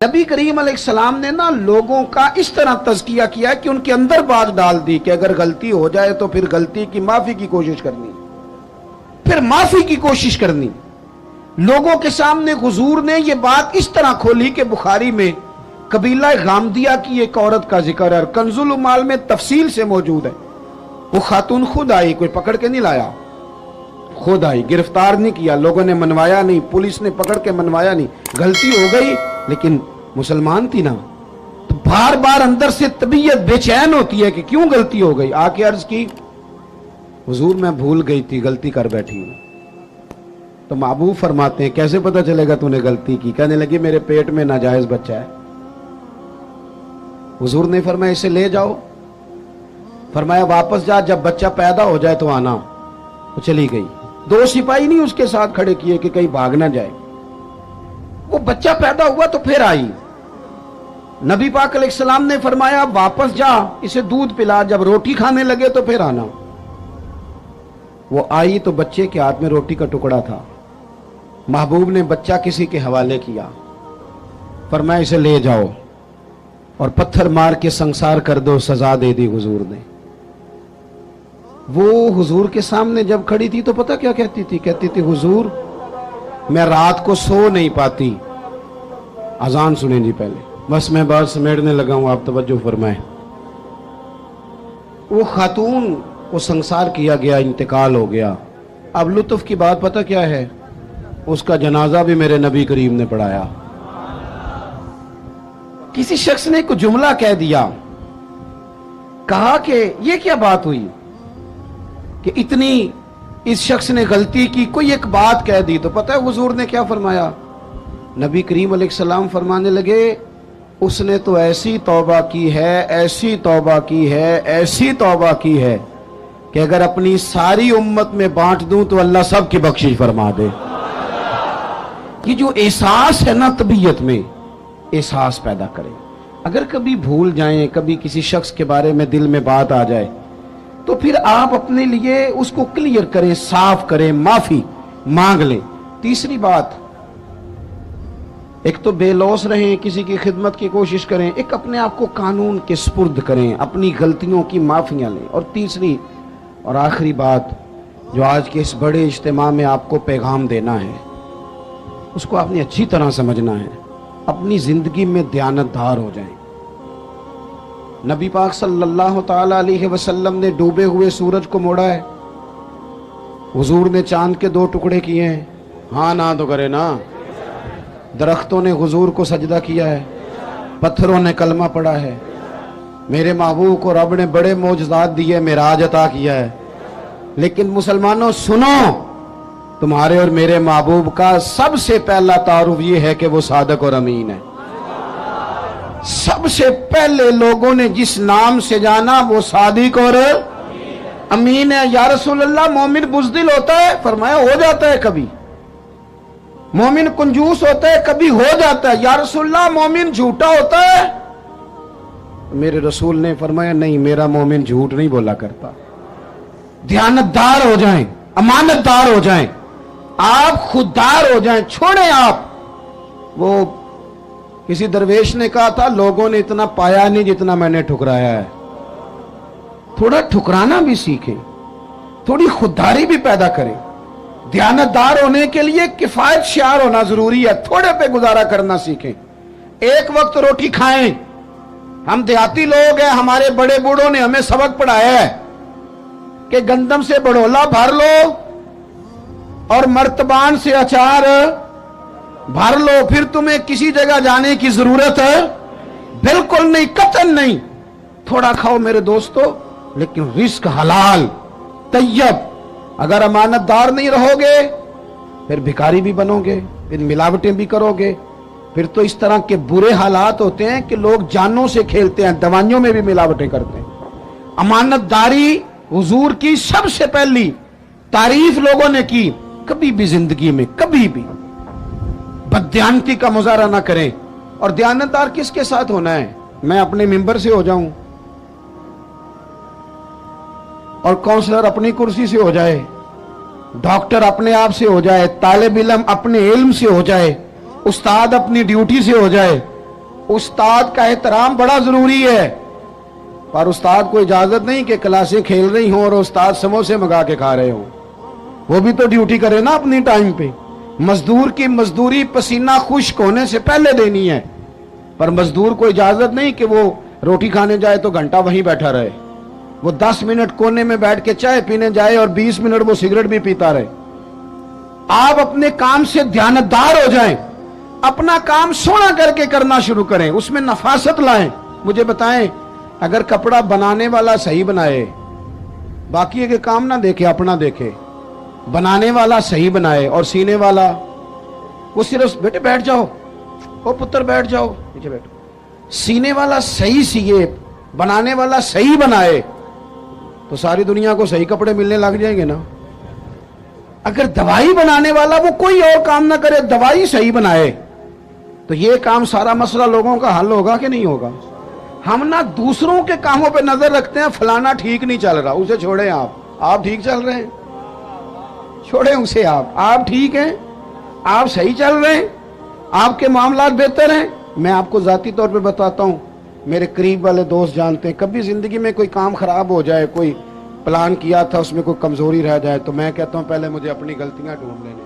نبی کریم علیہ السلام نے نا لوگوں کا اس طرح تزکیہ کیا کہ ان کے اندر بات ڈال دی کہ اگر غلطی ہو جائے تو پھر غلطی کی معافی کی کوشش کرنی، پھر معافی کی کوشش کرنی۔ لوگوں کے سامنے حضور نے یہ بات اس طرح کھولی کہ بخاری میں قبیلہ غامدیہ کی ایک عورت کا ذکر ہے اور کنز العمال میں تفصیل سے موجود ہے۔ وہ خاتون خود آئی، کوئی پکڑ کے نہیں لایا، خود آئی، گرفتار نہیں کیا، لوگوں نے منوایا نہیں، پولیس نے پکڑ کے منوایا نہیں، غلطی ہو گئی لیکن مسلمان تھی نا، تو بار بار اندر سے طبیعت بے چین ہوتی ہے کہ کیوں غلطی ہو گئی۔ آ کے عرض کی حضور میں بھول گئی تھی، غلطی کر بیٹھی ہوں۔ تو محبوب فرماتے ہیں کیسے پتہ چلے گا تو نے غلطی کی؟ کہنے لگی میرے پیٹ میں ناجائز بچہ ہے۔ حضور نے فرمایا اسے لے جاؤ، فرمایا واپس جا، جب بچہ پیدا ہو جائے تو آنا۔ وہ چلی گئی، دو سپاہی نہیں اس کے ساتھ کھڑے کیے کہ کہیں بھاگ نہ جائے۔ وہ بچہ پیدا ہوا تو پھر آئی، نبی پاک علیہ السلام نے فرمایا واپس جا، اسے دودھ پلا، جب روٹی کھانے لگے تو پھر آنا۔ وہ آئی تو بچے کے ہاتھ میں روٹی کا ٹکڑا تھا۔ محبوب نے بچہ کسی کے حوالے کیا، فرمایا اسے لے جاؤ اور پتھر مار کے سنسار کر دو، سزا دے دی حضور نے۔ وہ حضور کے سامنے جب کھڑی تھی تو پتہ کیا کہتی تھی؟ کہتی تھی حضور میں رات کو سو نہیں پاتی، اذان سنیں جی پہلے، بس میں بات سمیٹنے لگا ہوں، آپ توجہ فرمائیں۔ وہ خاتون کو سنسار کیا گیا، انتقال ہو گیا۔ اب لطف کی بات پتہ کیا ہے؟ اس کا جنازہ بھی میرے نبی کریم نے پڑھایا۔ کسی شخص نے کوئی جملہ کہہ دیا، کہا کہ یہ کیا بات ہوئی کہ اتنی اس شخص نے غلطی کی، کوئی ایک بات کہہ دی، تو پتہ ہے حضور نے کیا فرمایا؟ نبی کریم علیہ السلام فرمانے لگے اس نے تو ایسی توبہ کی ہے، ایسی توبہ کی ہے، ایسی توبہ کی ہے کہ اگر اپنی ساری امت میں بانٹ دوں تو اللہ سب کی بخشش فرما دے۔ یہ جو احساس ہے نا طبیعت میں، احساس پیدا کرے۔ اگر کبھی بھول جائیں، کبھی کسی شخص کے بارے میں دل میں بات آ جائے تو پھر آپ اپنے لیے اس کو کلیئر کریں، صاف کریں، معافی مانگ لیں۔ تیسری بات، ایک تو بے لوث رہیں، کسی کی خدمت کی کوشش کریں، ایک اپنے آپ کو قانون کے سپرد کریں، اپنی غلطیوں کی معافیاں لیں۔ اور تیسری اور آخری بات جو آج کے اس بڑے اجتماع میں آپ کو پیغام دینا ہے، اس کو آپ نے اچھی طرح سمجھنا ہے، اپنی زندگی میں دیانتدار ہو جائیں۔ نبی پاک صلی اللہ تعالی علیہ وسلم نے ڈوبے ہوئے سورج کو موڑا ہے، حضور نے چاند کے 2 ٹکڑے کیے ہیں، ہاں نہ تو کرے نا۔ درختوں نے حضور کو سجدہ کیا ہے، پتھروں نے کلمہ پڑھا ہے۔ میرے محبوب کو رب نے بڑے معجزات دیے، معراج عطا کیا ہے۔ لیکن مسلمانوں سنو، تمہارے اور میرے محبوب کا سب سے پہلا تعارف یہ ہے کہ وہ صادق اور امین ہے۔ سب سے پہلے لوگوں نے جس نام سے جانا وہ صادق اور امین ہے۔ یا رسول اللہ مومن بزدل ہوتا ہے؟ فرمایا ہو جاتا ہے کبھی۔ مومن کنجوس ہوتا ہے؟ کبھی ہو جاتا ہے۔ یا رسول اللہ مومن جھوٹا ہوتا ہے؟ میرے رسول نے فرمایا نہیں، میرا مومن جھوٹ نہیں بولا کرتا۔ دیانتدار ہو جائیں، امانت دار ہو جائیں، آپ خوددار ہو جائیں، چھوڑیں آپ۔ وہ کسی درویش نے کہا تھا لوگوں نے اتنا پایا نہیں جتنا میں نے ٹھکرایا ہے۔ تھوڑا ٹھکرانا بھی سیکھیں، تھوڑی خودداری بھی پیدا کریں۔ دیانتدار ہونے کے لیے کفایت شعار ہونا ضروری ہے، تھوڑے پہ گزارا کرنا سیکھیں۔ ایک وقت روٹی کھائیں۔ ہم دیہاتی لوگ ہیں، ہمارے بڑے بوڑھوں نے ہمیں سبق پڑھایا ہے کہ گندم سے بڑھولا بھر لو اور مرتبان سے اچار بھر لو، پھر تمہیں کسی جگہ جانے کی ضرورت ہے بالکل نہیں، قطعاً نہیں۔ تھوڑا کھاؤ میرے دوستو، لیکن رزق حلال طیب۔ اگر امانت دار نہیں رہو گے پھر بھکاری بھی بنو گے، پھر ملاوٹیں بھی کرو گے، پھر تو اس طرح کے برے حالات ہوتے ہیں کہ لوگ جانوں سے کھیلتے ہیں، دوائیوں میں بھی ملاوٹیں کرتے ہیں۔ امانت داری حضور کی سب سے پہلی تعریف لوگوں نے کی۔ کبھی بھی زندگی میں کبھی بھی بددیانتی کا مظاہرہ نہ کریں۔ اور دیانتدار کس کے ساتھ ہونا ہے؟ میں اپنے ممبر سے ہو جاؤں اور کونسلر اپنی کرسی سے ہو جائے، ڈاکٹر اپنے آپ سے ہو جائے، طالب علم اپنے علم سے ہو جائے، استاد اپنی ڈیوٹی سے ہو جائے، استاد کا احترام بڑا ضروری ہے، پر استاد کو اجازت نہیں کہ کلاسیں کھیل رہی ہوں اور استاد سموسے منگا کے کھا رہے ہوں. وہ بھی تو ڈیوٹی کرے نا اپنی ٹائم پہ. مزدور کی مزدوری پسینہ خشک ہونے سے پہلے دینی ہے، پر مزدور کو اجازت نہیں کہ وہ روٹی کھانے جائے تو گھنٹہ وہیں بیٹھا رہے. وہ 10 منٹ کونے میں بیٹھ کے چائے پینے جائے اور 20 منٹ وہ سگریٹ بھی پیتا رہے. آپ اپنے کام سے دیانتدار ہو جائیں، اپنا کام سونا کر کے کرنا شروع کریں، اس میں نفاست لائیں. مجھے بتائیں، اگر کپڑا بنانے والا صحیح بنائے، باقی کے کام نہ دیکھے اپنا دیکھے، بنانے والا صحیح بنائے اور سینے والا وہ صرف بیٹے بیٹھ جاؤ، او پتر بیٹھ جاؤ نیچے بیٹھو، سینے والا صحیح سیے، بنانے والا صحیح بنائے تو ساری دنیا کو صحیح کپڑے ملنے لگ جائیں گے نا. اگر دوائی بنانے والا وہ کوئی اور کام نہ کرے، دوائی صحیح بنائے تو یہ کام سارا مسئلہ لوگوں کا حل ہوگا کہ نہیں ہوگا؟ ہم نہ دوسروں کے کاموں پہ نظر رکھتے ہیں، فلانا ٹھیک نہیں چل رہا، اسے چھوڑیں. آپ ٹھیک چل رہے ہیں، چھوڑیں اسے. آپ ٹھیک ہیں، آپ صحیح چل رہے ہیں، آپ کے معاملات بہتر ہیں. میں آپ کو ذاتی طور پہ بتاتا ہوں، میرے قریب والے دوست جانتے ہیں، کبھی زندگی میں کوئی کام خراب ہو جائے، کوئی پلان کیا تھا اس میں کوئی کمزوری رہ جائے تو میں کہتا ہوں پہلے مجھے اپنی غلطیاں ڈھونڈ لینے